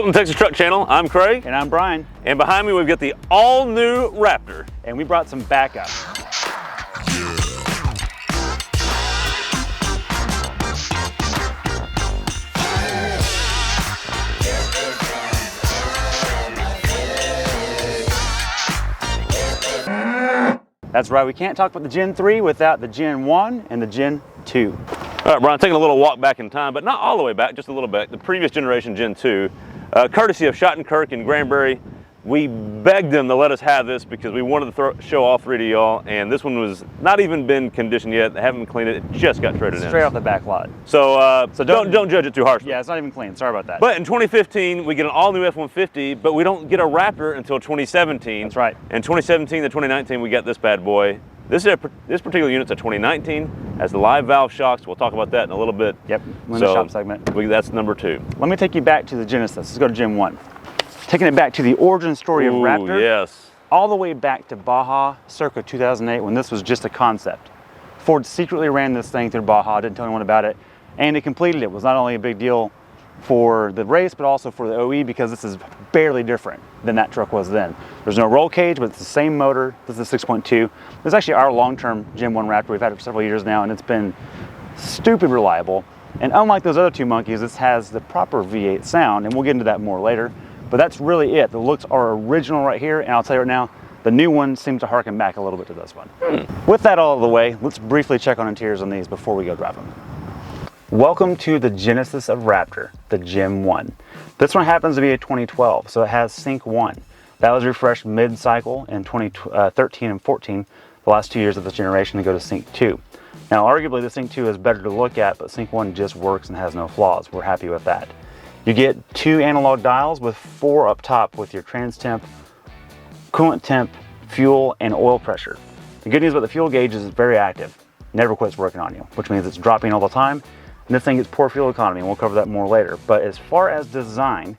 Welcome to Texas Truck Channel. I'm Craig. And I'm Brian. And behind me we've got the all-new Raptor. And we brought some backup. That's right, we can't talk about the Gen 3 without the Gen 1 and the Gen 2. All right, Brian, taking a little walk back in time, but not all the way back, just a little bit. The previous generation, Gen 2, courtesy of Schottenkirk and Granbury, we begged them to let us have this because we wanted to show all three to y'all, and this one was not even been conditioned yet. They haven't cleaned it. It just got traded in. Straight off the back lot. So, don't judge it too harshly. Yeah, it's not even clean. Sorry about that. But in 2015, we get an all-new F-150, but we don't get a Raptor until 2017. That's right. In 2017 to 2019, we got this bad boy. This particular unit's a 2019, has the live valve shocks. We'll talk about that in a little bit. Yep, in the shop segment. That's number 2. Let me take you back to the Genesis. Let's go to Gen 1. Taking it back to the origin story of Raptor. Yes. All the way back to Baja circa 2008 when this was just a concept. Ford secretly ran this thing through Baja, didn't tell anyone about it, and it completed it. It was not only a big deal for the race, but also for the OE because this is barely different than that truck was then. There's no roll cage, but it's the same motor. This is a 6.2. This is actually our long-term Gen 1 Raptor. We've had it for several years now, and it's been stupid reliable. And unlike those other two monkeys, this has the proper V8 sound, and we'll get into that more later. But that's really it. The looks are original right here, and I'll tell you right now, the new one seems to harken back a little bit to this one. With that all out of the way, let's briefly check on interiors on these before we go drive them. Welcome to the Genesis of Raptor, the Gen 1. This one happens to be a 2012, so it has Sync 1. That was refreshed mid-cycle in 2013 and 14, the last 2 years of this generation, to go to Sync 2. Now, arguably the Sync 2 is better to look at, but Sync 1 just works and has no flaws. We're happy with that. You get 2 analog dials with 4 up top with your trans temp, coolant temp, fuel, and oil pressure. The good news about the fuel gauge is it's very active. Never quits working on you, which means it's dropping all the time. And this thing gets poor fuel economy, and we'll cover that more later. But as far as design,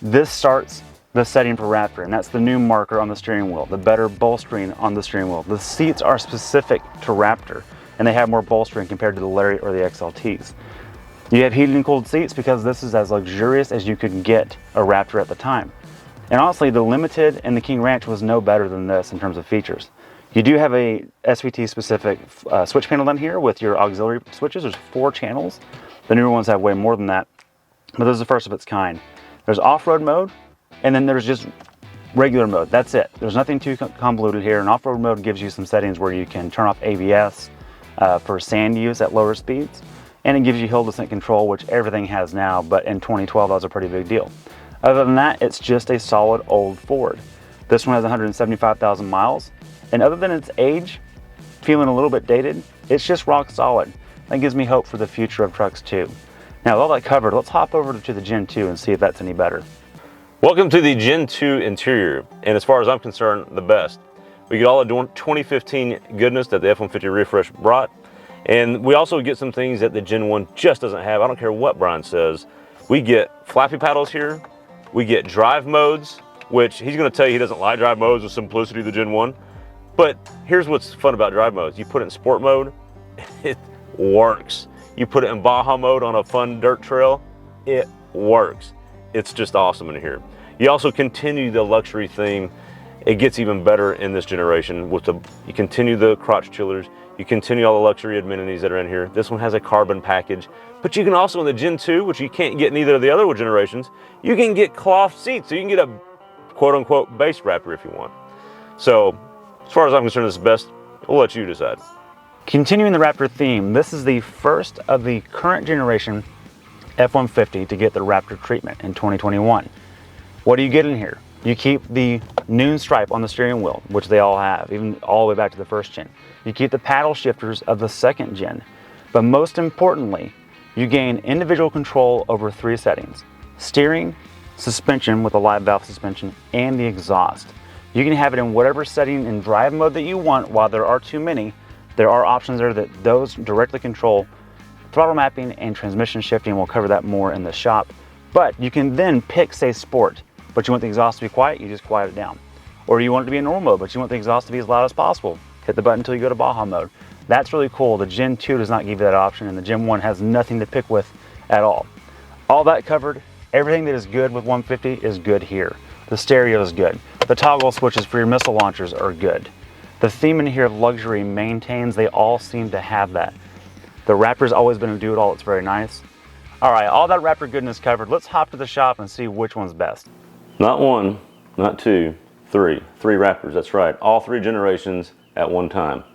this starts the setting for Raptor, and that's the new marker on the steering wheel, the better bolstering on the steering wheel. The seats are specific to Raptor, and they have more bolstering compared to the Lariat or the XLTs. You have heated and cooled seats because this is as luxurious as you could get a Raptor at the time. And honestly, the Limited and the King Ranch was no better than this in terms of features. You do have a SVT specific switch panel down here with your auxiliary switches. There's 4 channels. The newer ones have way more than that, but this is the first of its kind. There's off-road mode, and then there's just regular mode. That's it. There's nothing too convoluted here. And off-road mode gives you some settings where you can turn off ABS for sand use at lower speeds. And it gives you hill descent control, which everything has now, but in 2012 that was a pretty big deal. Other than that, it's just a solid old Ford. This one has 175,000 miles, and other than its age, feeling a little bit dated, it's just rock solid. That gives me hope for the future of trucks too. Now, with all that covered, let's hop over to the Gen 2 and see if that's any better. Welcome to the Gen 2 interior, and as far as I'm concerned, the best. We get all the 2015 goodness that the F-150 refresh brought. And we also get some things that the Gen 1 just doesn't have. I don't care what Brian says. We get flappy paddles here. We get drive modes, which he's going to tell you he doesn't like drive modes with simplicity of the Gen 1. But here's what's fun about drive modes. You put it in sport mode, it works. You put it in Baja mode on a fun dirt trail, it works. It's just awesome in here. You also continue the luxury theme. It gets even better in this generation with you continue the crotch chillers. You continue all the luxury amenities that are in here. This one has a carbon package, but you can also in the Gen 2, which you can't get in either of the other generations, you can get cloth seats. So you can get a quote unquote base Raptor if you want. So as far as I'm concerned, this is best. We'll let you decide. Continuing the Raptor theme, this is the first of the current generation F-150 to get the Raptor treatment in 2021. What do you get in here? You keep the noon stripe on the steering wheel, which they all have, even all the way back to the first gen. You keep the paddle shifters of the second gen. But most importantly, you gain individual control over 3 settings: steering, suspension with a live valve suspension, and the exhaust. You can have it in whatever setting in drive mode that you want. While there are too many, there are options there that those directly control throttle mapping and transmission shifting. We'll cover that more in the shop. But you can then pick, say, sport. But you want the exhaust to be quiet, you just quiet it down. Or you want it to be in normal mode, but you want the exhaust to be as loud as possible. Hit the button until you go to Baja mode. That's really cool. The Gen 2 does not give you that option, and the Gen 1 has nothing to pick with at all. All that covered, Everything that is good with 150 is good here. The stereo is good. The toggle switches for your missile launchers are good. The theme in here of luxury maintains, they all seem to have that. The Raptor's always been a do-it-all, it's very nice. All right, all that Raptor goodness covered, let's hop to the shop and see which one's best. Not one, not two, three. Three Raptors, that's right. All three generations at one time.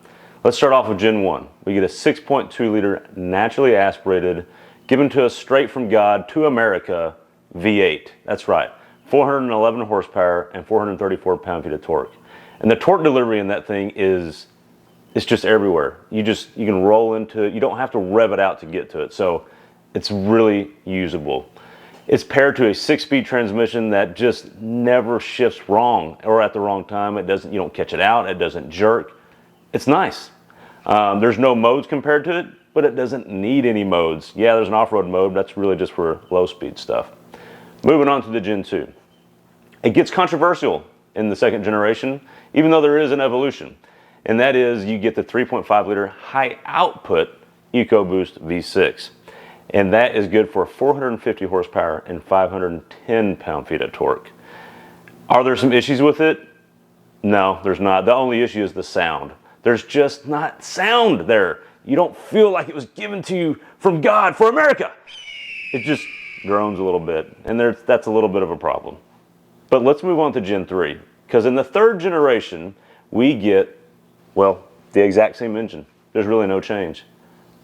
Let's start off with Gen 1. We get a 6.2 liter naturally aspirated, given to us straight from God to America V8. That's right. 411 horsepower and 434 pound-feet of torque. And the torque delivery in that thing it's just everywhere. You can roll into it. You don't have to rev it out to get to it. So it's really usable. It's paired to a 6-speed transmission that just never shifts wrong or at the wrong time. You don't catch it out. It doesn't jerk. It's nice. There's no modes compared to it, but it doesn't need any modes. Yeah, there's an off-road mode. That's really just for low-speed stuff. Moving on to the Gen 2. It gets controversial in the second generation, even though there is an evolution. And that is, you get the 3.5 liter high output EcoBoost V6. And that is good for 450 horsepower and 510 pound-feet of torque. Are there some issues with it? No, there's not. The only issue is the sound. There's just not sound there. You don't feel like it was given to you from God for America. It just groans a little bit, and that's a little bit of a problem. But let's move on to Gen 3, because in the third generation, we get, well, the exact same engine. There's really no change.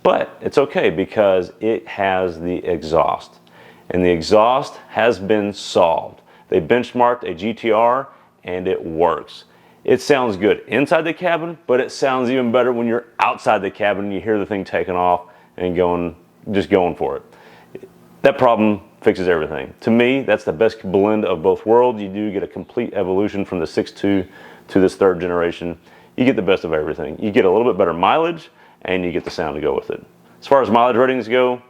But it's okay because it has the exhaust, and the exhaust has been solved. They benchmarked a GTR, and it works. It sounds good inside the cabin, but it sounds even better when you're outside the cabin and you hear the thing taking off and just going for it. That problem fixes everything. To me, that's the best blend of both worlds. You do get a complete evolution from the 6.2 to this third generation. You get the best of everything. You get a little bit better mileage, and you get the sound to go with it. As far as mileage ratings go,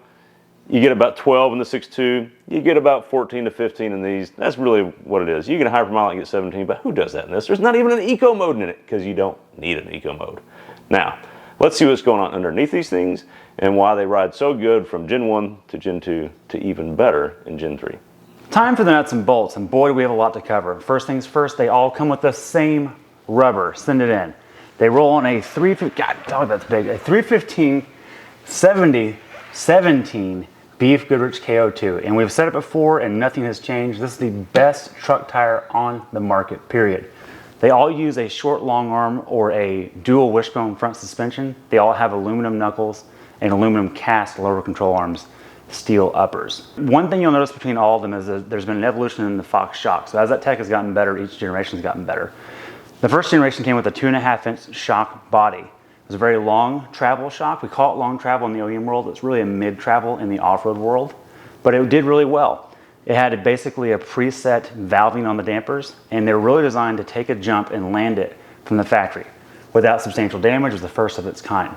you get about 12 in the 6.2. You get about 14 to 15 in these. That's really what it is. You get a hypermile and get 17, but who does that in this? There's not even an eco mode in it because you don't need an eco mode. Now, let's see what's going on underneath these things and why they ride so good from Gen 1 to Gen 2 to even better in Gen 3. Time for the nuts and bolts, and boy, do we have a lot to cover. First things first, they all come with the same rubber. Send it in. They roll on a 315 17 Beef Goodrich KO2, and we've said it before and nothing has changed. This is the best truck tire on the market, period. They all use a short long arm or a dual wishbone front suspension. They all have aluminum knuckles and aluminum cast lower control arms, steel uppers. One thing you'll notice between all of them is that there's been an evolution in the Fox shock. So as that tech has gotten better, each generation has gotten better. The first generation came with a 2.5-inch shock body. It was a very long travel shock. We call it long travel in the OEM world. It's really a mid-travel in the off-road world, but it did really well. It had basically a preset valving on the dampers, and they're really designed to take a jump and land it from the factory without substantial damage. It was the first of its kind.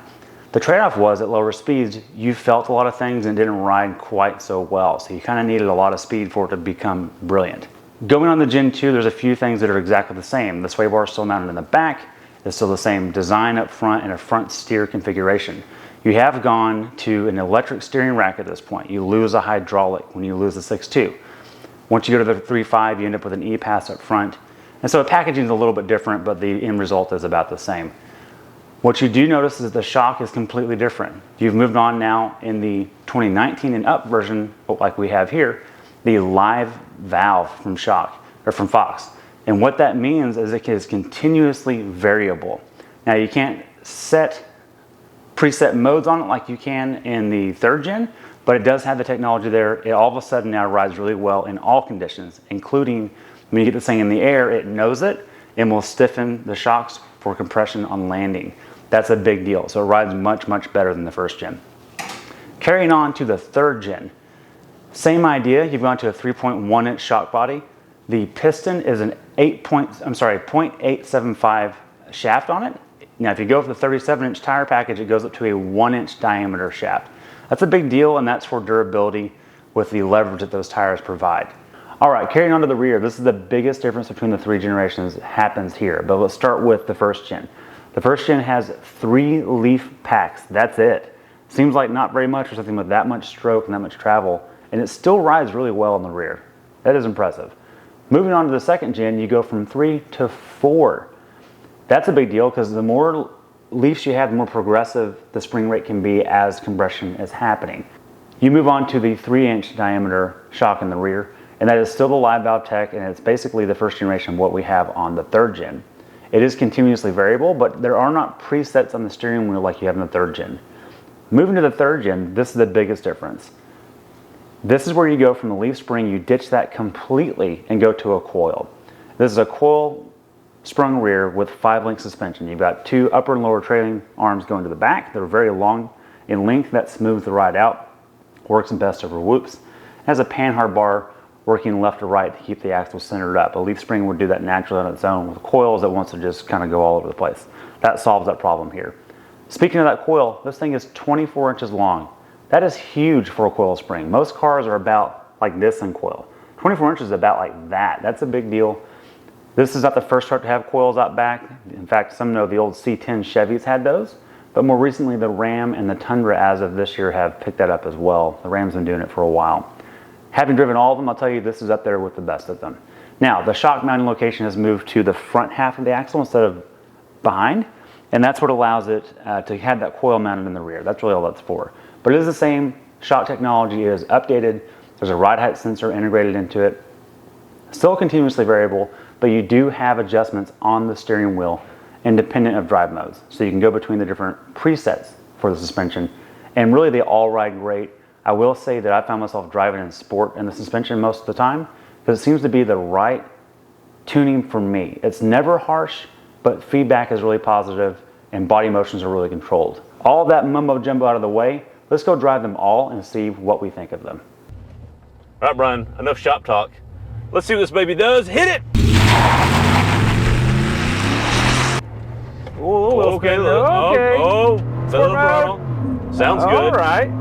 The trade-off was at lower speeds, you felt a lot of things and didn't ride quite so well. So you kind of needed a lot of speed for it to become brilliant. Going on the Gen 2, there's a few things that are exactly the same. The sway bar is still mounted in the back. It's still the same design up front and a front steer configuration. You have gone to an electric steering rack at this point. You lose a hydraulic when you lose the 6.2. Once you go to the 3.5, you end up with an E-Pass up front. And so the packaging is a little bit different, but the end result is about the same. What you do notice is the shock is completely different. You've moved on now in the 2019 and up version, like we have here, the live valve from Fox. And what that means is it is continuously variable. Now you can't set preset modes on it like you can in the third gen, but it does have the technology there. It all of a sudden now rides really well in all conditions, including when you get this thing in the air, it knows it and will stiffen the shocks for compression on landing. That's a big deal. So it rides much, much better than the first gen. Carrying on to the third gen, same idea. You've gone to a 3.1-inch shock body. The piston is an 0.875 shaft on it. Now, if you go for the 37-inch tire package, it goes up to a 1-inch diameter shaft. That's a big deal, and that's for durability with the leverage that those tires provide. All right, carrying on to the rear, this is the biggest difference between the three generations happens here. But let's start with the first gen. The first gen has 3 leaf packs. That's it. Seems like not very much for something with that much stroke and that much travel. and it still rides really well in the rear. That is impressive. Moving on to the second gen, you go from 3 to 4. That's a big deal because the more leafs you have, the more progressive the spring rate can be as compression is happening. You move on to the 3-inch diameter shock in the rear, and that is still the live valve tech, and it's basically the first generation of what we have on the 3rd gen. It is continuously variable, but there are not presets on the steering wheel like you have in the 3rd gen. Moving to the 3rd gen, this is the biggest difference. This is where you go from the leaf spring, you ditch that completely and go to a coil. This is a coil sprung rear with 5-link suspension. You've got 2 upper and lower trailing arms going to the back. They're very long in length. That smooths the ride out. Works best over whoops. It has a panhard bar working left to right to keep the axle centered up. A leaf spring would do that naturally on its own. With coils, it wants to just kind of go all over the place. That solves that problem here. Speaking of that coil, this thing is 24 inches long. That is huge for a coil spring. Most cars are about like this in coil. 24 inches is about like that. That's a big deal. This is not the first truck to have coils out back. In fact, some know the old C10 Chevys had those, but more recently the Ram and the Tundra as of this year have picked that up as well. The Ram's been doing it for a while. Having driven all of them, I'll tell you this is up there with the best of them. Now, the shock mounting location has moved to the front half of the axle instead of behind, and that's what allows it to have that coil mounted in the rear. That's really all that's for. But it is the same. Shock technology is updated. There's a ride height sensor integrated into it. Still continuously variable, but you do have adjustments on the steering wheel independent of drive modes. So you can go between the different presets for the suspension, and really they all ride great. I will say that I found myself driving in sport in the suspension most of the time because it seems to be the right tuning for me. It's never harsh, but feedback is really positive and body motions are really controlled. All that mumbo jumbo out of the way, let's go drive them all and see what we think of them. All right, Brian, enough shop talk. Let's see what this baby does. Hit it! Ooh, okay, okay. Oh, little throttle. Sounds good. All right.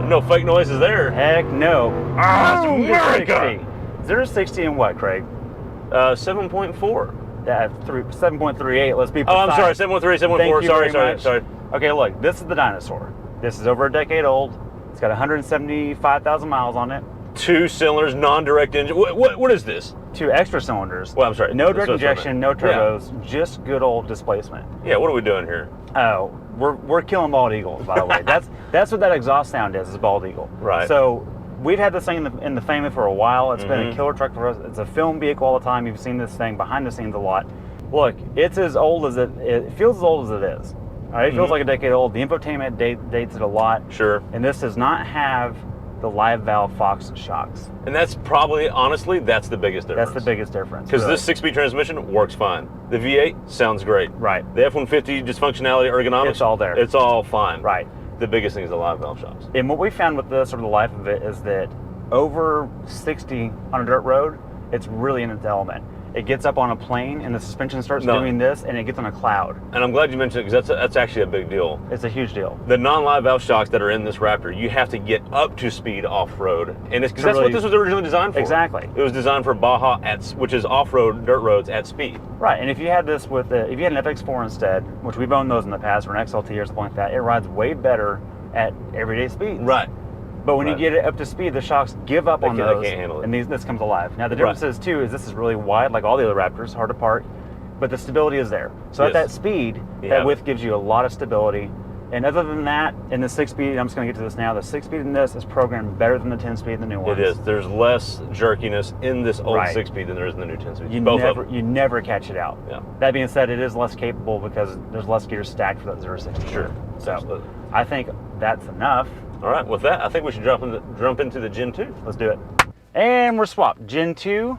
No fake noises there. Heck no. Ah, it's America. 0 to 60 in what, Craig? 7.4. Yeah, 7.38. Let's be precise. Oh, I'm sorry. 7.3, 7.4. Sorry. Okay, look, this is the dinosaur. This is over a decade old. It's got 175,000 miles on it. 2 cylinders, non-direct engine. What is this? 2 extra cylinders. Well, I'm sorry. No direct injection, no turbos, just good old displacement. Yeah, what are we doing here? Oh, we're killing bald eagles, by the way. That's what that exhaust sound is bald eagle. Right. So we've had this thing in the family for a while. It's been a killer truck for us. It's a film vehicle all the time. You've seen this thing behind the scenes a lot. Look, it's as old as it feels as old as it is. All right, it feels like a decade old. The infotainment dates it a lot. Sure. And this does not have the live valve Fox shocks. And that's probably, honestly, that's the biggest difference. That's the biggest difference. Because really. this 6-speed transmission works fine. The V8 sounds great. Right. The F-150 just functionality, ergonomics. It's all there. It's all fine. Right. The biggest thing is the live valve shocks. And what we found with this, or the life of it, is that over 60 on a dirt road, it's really in its element. It gets up on a plane and the suspension starts doing this, and it gets on a cloud. And I'm glad you mentioned it because that's actually a big deal. It's a huge deal. The non-live valve shocks that are in this Raptor, you have to get up to speed off-road, and it's because that's what this was originally designed for. Exactly. It was designed for Baja, which is off-road dirt roads at speed. Right, and if you had this with, if you had an FX4 instead, which we've owned those in the past, or an XLT or something like that, it rides way better at everyday speeds. Right. But when you get it up to speed, the shocks give up on those, they can't handle it. and this comes alive. Now the difference is too is this is really wide, like all the other Raptors, hard to park, but the stability is there. So at that speed, that width gives you a lot of stability. And other than that, in the 6-speed, I'm just going to get to this now. The 6-speed in this is programmed better than the 10-speed in the new ones. It is. There's less jerkiness in this old 6-speed than there is in the new 10-speed. You never catch it out. Yeah. That being said, it is less capable because there's less gears stacked for that 0-60. Sure. So absolutely. I think that's enough. All right, with that, I think we should jump into the Gen 2. Let's do it. And we're swapped. Gen 2,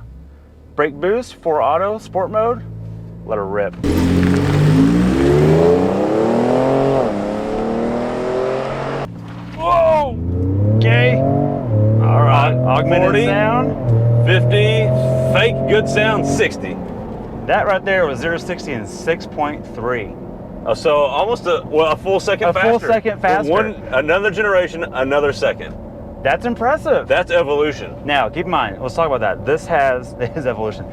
brake boost, 4 auto, sport mode. Let her rip. Whoa! Okay. All right. Augmented 40, sound. 50, fake good sound, 60. That right there was 0-60 in 6.3. So almost a full second faster. A full second faster. Another generation, another second. That's impressive. That's evolution. Now, keep in mind, let's talk about that. This has, evolution.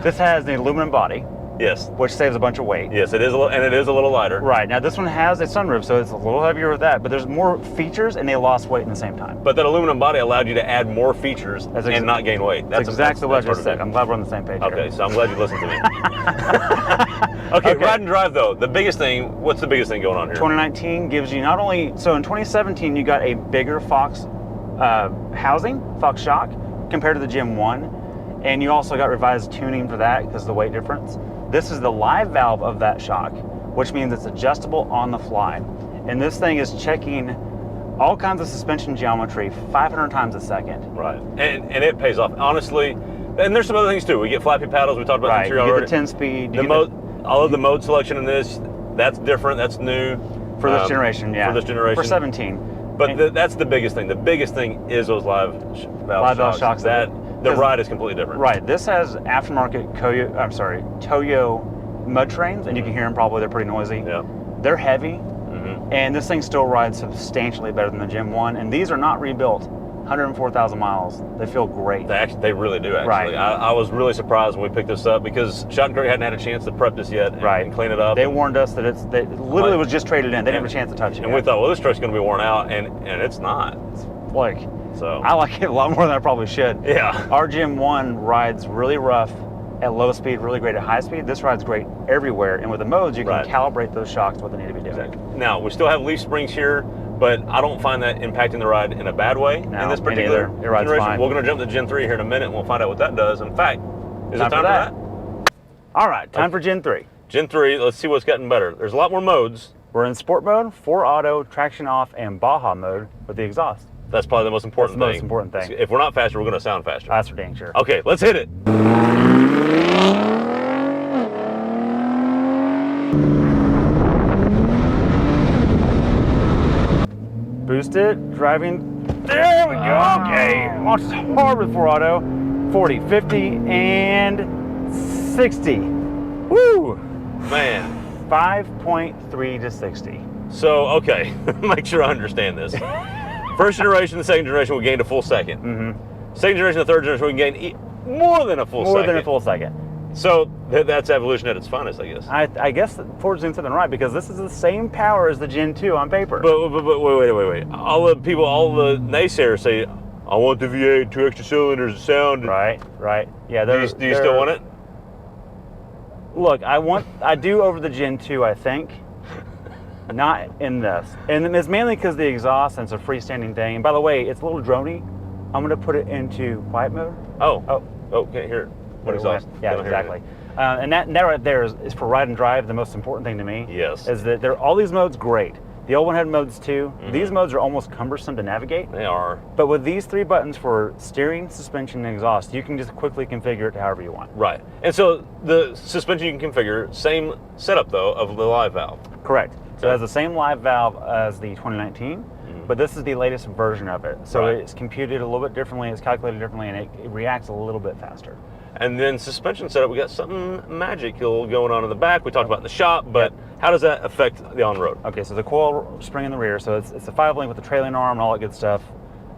This has the aluminum body. Yes. which saves a bunch of weight. Yes, it is, and it is a little lighter. Right, now this one has a sunroof, so it's a little heavier with that, but there's more features and they lost weight in the same time. But that aluminum body allowed you to add more features and not gain weight. That's exactly what I just said. I'm glad we're on the same page Okay, here. so I'm glad you listened to me. Okay, ride and drive though. The biggest thing, what's the biggest thing going on here? 2019 gives you not only, so in 2017 you got a bigger Fox housing, Fox shock, compared to the Gen 1, and you also got revised tuning for that because of the weight difference. This is the live valve of that shock, which means it's adjustable on the fly. And this thing is checking all kinds of suspension geometry 500 times a second. Right, and it pays off, honestly. And there's some other things too. We get flappy paddles, we talked about Right, the you already. get the 10-speed. All of the mode selection in this, that's different, that's new. For this generation, yeah. For this generation. For 17. But that's the biggest thing. The biggest thing is those live valve shocks. The ride is completely different. Right. This has aftermarket Toyo mud trains, and you can hear them probably. They're pretty noisy. Yeah. They're heavy, and this thing still rides substantially better than the Gen 1. And these are not rebuilt. 104,000 miles. They feel great. They really do, actually. Right. I was really surprised when we picked this up because Shot and Curry hadn't had a chance to prep this yet and clean it up. They warned us that it literally was just traded in. They didn't have a chance to touch it. And we thought, well, this truck's going to be worn out, and it's not. So I like it a lot more than I probably should. Yeah. Our Gen 1 rides really rough at low speed, really great at high speed. This rides great everywhere, and with the modes, you can calibrate those shocks to what they need to be doing. Exactly. Now, we still have leaf springs here, but I don't find that impacting the ride in a bad way in this particular it rides generation. fine. We're going to jump to Gen 3 here in a minute, and we'll find out what that does. In fact, is it time for that? All right, time for Gen 3. Gen 3, let's see what's gotten better. There's a lot more modes. We're in sport mode, 4 auto, traction off, and Baja mode with the exhaust. That's probably the most important thing. That's the most important thing. If we're not faster, we're going to sound faster. That's for dang sure. Okay, let's hit it. Boost it, driving. There we go. Okay, launches hard with 4 auto, 40, 50, and 60. Woo! Man. 5.3 to 60. So, okay, make sure I understand this. First generation, the second generation, we gained a full second. Second generation, the third generation, we gained more than a full second. More than a full second. So that's evolution at its finest, I guess. I guess Ford's doing something right because this is the same power as the Gen 2 on paper. But wait. All the naysayers say, I want the V8, 2 extra cylinders, the sound. Right. Yeah. Do you still want it? Look, I do over the Gen 2, I think. Not in this. And it's mainly because the exhaust, and it's a freestanding thing. And by the way, it's a little droney. I'm going to put it into quiet mode. Oh, can't hear it. What exhaust? Yeah, exactly. And that right there is for ride and drive, the most important thing to me. Yes. Is that all these modes great. The old one had modes too. These modes are almost cumbersome to navigate. They are. But with these 3 buttons for steering, suspension, and exhaust, you can just quickly configure it to however you want. Right. And so the suspension you can configure, same setup though of the live valve. Correct. So it has the same live valve as the 2019, but this is the latest version of it. So it's computed a little bit differently, it's calculated differently, and it reacts a little bit faster. And then suspension setup, we got something magical going on in the back. We talked about in the shop, but how does that affect the on-road? Okay, so the coil spring in the rear, so it's a 5-link with the trailing arm and all that good stuff.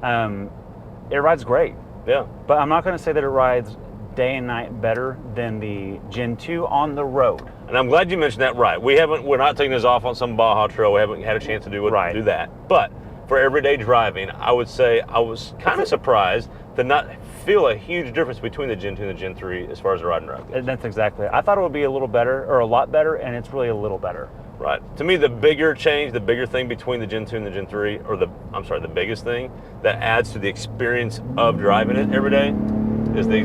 It rides great. Yeah. But I'm not going to say that it rides day and night better than the Gen 2 on the road. And I'm glad you mentioned that. Right. We're not taking this off on some Baja trail. We haven't had a chance to do that. But for everyday driving, I would say I was kind of surprised to not feel a huge difference between the Gen 2 and the Gen 3 as far as the ride and drive goes. That's exactly it. I thought it would be a little better, or a lot better, and it's really a little better. Right. To me, the bigger change, the bigger thing between the Gen 2 and the Gen 3, the biggest thing that adds to the experience of driving it every day is the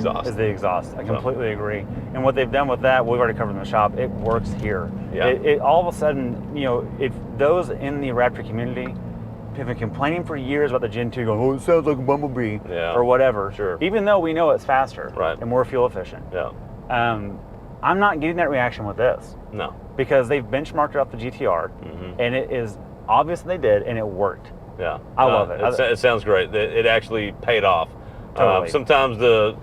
exhaust. I completely agree. And what they've done with that, we've already covered in the shop, it works here. Yeah. It all of a sudden, if those in the Raptor community have been complaining for years about the Gen 2 going, oh, it sounds like a Bumblebee, or whatever. Sure. Even though we know it's faster and more fuel efficient. Yeah. I'm not getting that reaction with this. No. Because they've benchmarked it off the GTR, and it is obvious they did, and it worked. Yeah. I love it. It sounds great. It actually paid off. Totally. Sometimes the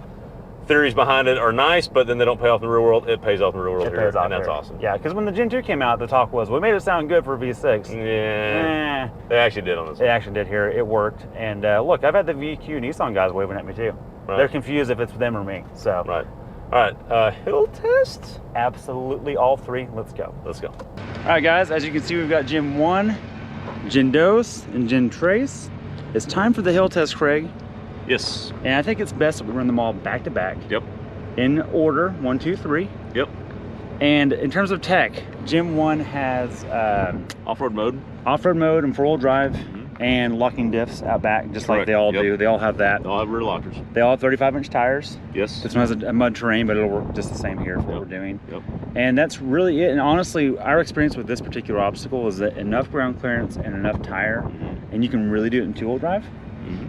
theories behind it are nice, but then they don't pay off in the real world. It pays off in the real world here, and that's awesome. Yeah, because when the Gen 2 came out, the talk was, we made it sound good for a V6. Yeah. They actually did on this. They actually did here. It worked. And look, I've had the VQ Nissan guys waving at me too. Right. They're confused if it's them or me. So. Right. All right, hill test? Absolutely all three. Let's go. Let's go. All right, guys, as you can see, we've got Gen 1, Gen 2, and Gen 3. It's time for the hill test, Craig. Yes. And I think it's best if we run them all back to back. Yep. In order, 1, 2, 3. Yep. And in terms of tech, Gen 1 has off-road mode. Off-road mode and 4-wheel drive. And locking diffs out back, just like they all do. They all have that. They all have rear lockers. They all have 35-inch tires. Yes. This one has a mud terrain, but it'll work just the same here for what we're doing. Yep. And that's really it. And honestly, our experience with this particular obstacle is that enough ground clearance and enough tire, and you can really do it in 2-wheel drive.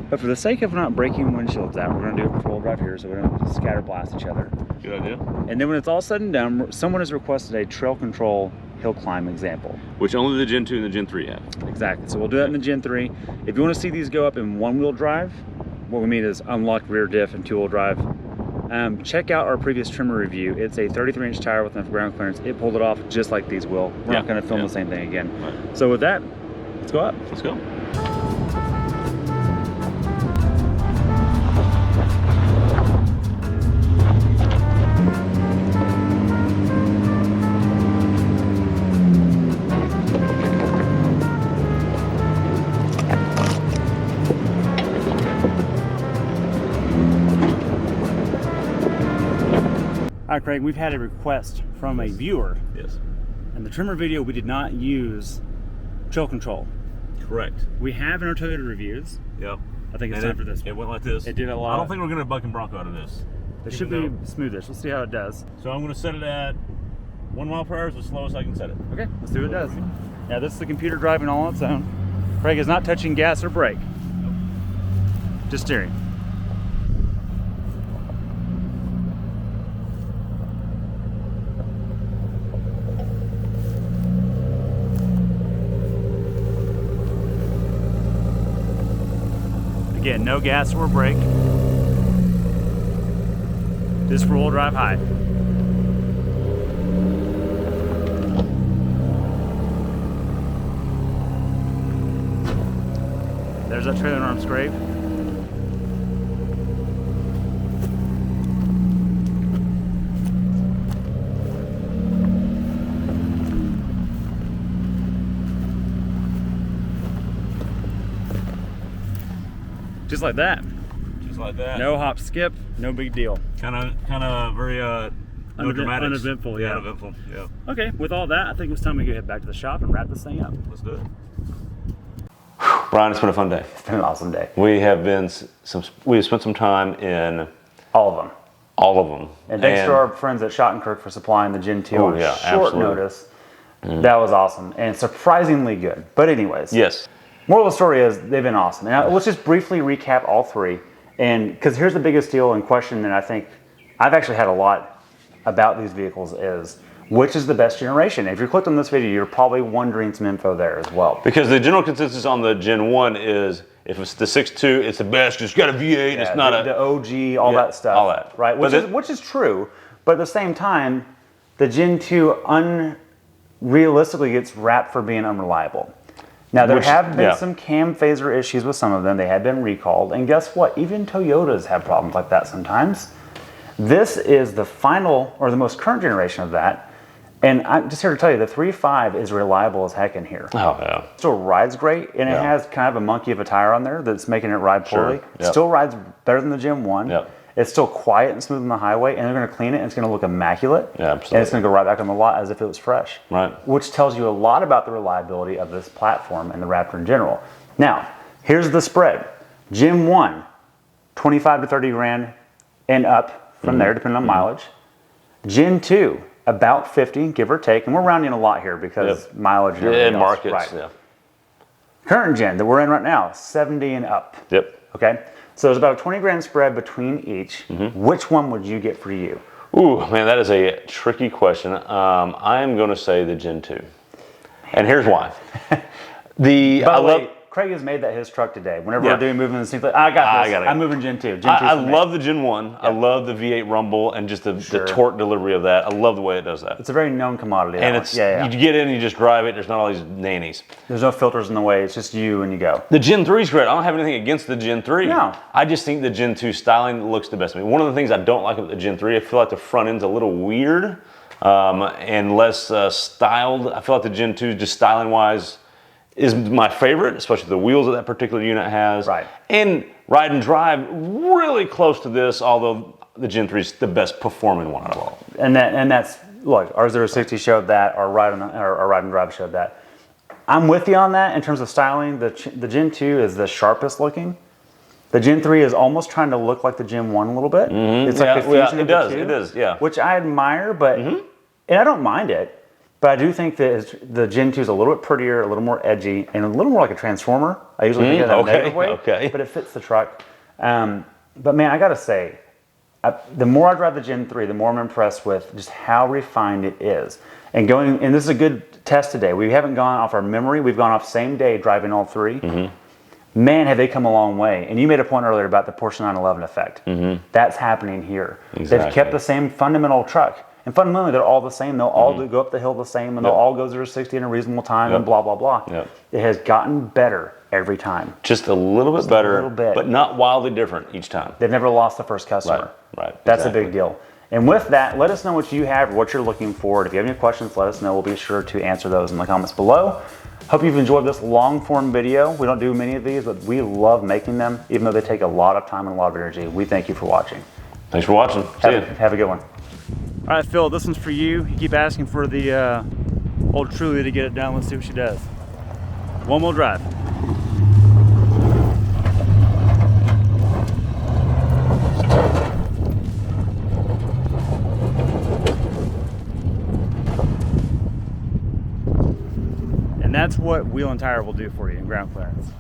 But for the sake of not breaking windshields out, we're going to do it in 4-wheel drive here, so we don't scatter blast each other. Good idea. And then when it's all said and done, someone has requested a trail control hill climb example. Which only the Gen 2 and the Gen 3 have. Exactly. So we'll do that in the Gen 3. If you want to see these go up in 1-wheel drive, what we mean is unlocked rear diff and 2-wheel drive. Check out our previous trimmer review. It's a 33-inch tire with enough ground clearance. It pulled it off just like these will. We're not going to film the same thing again. Right. So with that, let's go up. Let's go. All right, Craig, we've had a request from a viewer. Yes. In the trimmer video, we did not use trail control. Correct. We have in our Toyota reviews. Yep. I think it's time for this one. It went like this. It did a lot. I don't think we're going to buck and bronco out of this. It should be smoothish. Let's see how it does. So I'm going to set it at 1 mile per hour is the slowest I can set it. Okay, let's see what it does. Now this is the computer driving all on its own. Craig is not touching gas or brake. Nope. Just steering. Again, no gas or brake. Just 4-wheel drive high. There's that trailer arm scrape. Just like that. Just like that. No hop skip, no big deal. Kind of very no dramatics. Uneventful, yeah. Uneventful, yeah. Okay, with all that, I think it's time we go head back to the shop and wrap this thing up. Let's do it. Brian, it's been a fun day. It's been an awesome day. We have spent some time in all of them. All of them. And thanks to our friends at Schottenkirk for supplying the Gen 2 on short notice. That was awesome and surprisingly good. But anyways. Yes. Moral of the story is they've been awesome. Now let's just briefly recap all three. And because here's the biggest deal in question, and I think I've actually had a lot about these vehicles is, which is the best generation? If you clicked on this video, you're probably wondering some info there as well. Because the general consensus on the Gen 1 is, if it's the 6.2, it's the best, it's got a V8, it's not the OG, all that stuff. All that. Right, which is true, but at the same time, the Gen 2 unrealistically gets wrapped for being unreliable. Now, there have been some cam phaser issues with some of them. They have been recalled. And guess what? Even Toyotas have problems like that sometimes. This is the final, or the most current generation of that. And I'm just here to tell you, the 3.5 is reliable as heck in here. Oh, yeah. Still rides great, and it has kind of a monkey of a tire on there that's making it ride poorly. Sure. It still rides better than the Gen 1. Yep. It's still quiet and smooth on the highway, and they're going to clean it, and it's going to look immaculate. Yeah, absolutely. And it's going to go right back on the lot as if it was fresh. Right. Which tells you a lot about the reliability of this platform and the Raptor in general. Now, here's the spread. Gen 1, 25 to 30 grand and up from there, depending on mileage. Gen 2, about 50, give or take. And we're rounding a lot here because mileage and everything else. Markets, right. Current gen that we're in right now, 70 and up. Yep. Okay? So there's about a 20 grand spread between each. Which one would you get for you? Ooh, man, that is a tricky question. I am going to say the Gen 2. And here's why. Craig has made that his truck today. Whenever Yeah. we're doing movements, he's like, I got this. I'm moving Gen 2. Gen 2's I for me. love the Gen 1. I love the V8 rumble and just the torque delivery of that. I love the way it does that. It's a very known commodity. And it's you get in and you just drive it. There's not all these nannies. There's no filters in the way. It's just you and you go. The Gen 3 is great. I don't have anything against the Gen 3. No. I just think the Gen 2 styling looks the best to me. One of the things I don't like about the Gen 3, I feel like the front end's a little weird and less styled. I feel like the Gen 2, just styling-wise, is my favorite, especially the wheels that particular unit has. Right. And ride and drive, really close to this, although the Gen 3 is the best performing one out of all. And that's, look, our 060 showed that, our ride and drive showed that. I'm with you on that in terms of styling. The Gen 2 is the sharpest looking. The Gen 3 is almost trying to look like the Gen 1 a little bit. It's like the fusion of the two. It is, yeah. Which I admire, but, and I don't mind it. But I do think that the Gen 2 is a little bit prettier, a little more edgy, and a little more like a transformer. I usually think of that in a negative way, but it fits the truck. But man, I gotta say, the more I drive the Gen 3, the more I'm impressed with just how refined it is. And this is a good test today. We haven't gone off our memory. We've gone off same day driving all three. Man, have they come a long way. And you made a point earlier about the Porsche 911 effect. That's happening here. Exactly. They've kept the same fundamental truck. And fundamentally, they're all the same. They'll all go up the hill the same, and they'll all go 0-60 in a reasonable time, and blah, blah, blah. It has gotten better every time. Just a little bit better, a little bit. But not wildly different each time. They've never lost the first customer. Right. That's a big deal. And with that, let us know what you have or what you're looking for. If you have any questions, let us know. We'll be sure to answer those in the comments below. Hope you've enjoyed this long form video. We don't do many of these, but we love making them, even though they take a lot of time and a lot of energy. We thank you for watching. Thanks for watching. See you. Have a good one. All right, Phil, this one's for you. You keep asking for the old Truly to get it done. Let's see what she does. One-wheel drive. And that's what wheel and tire will do for you in ground clearance.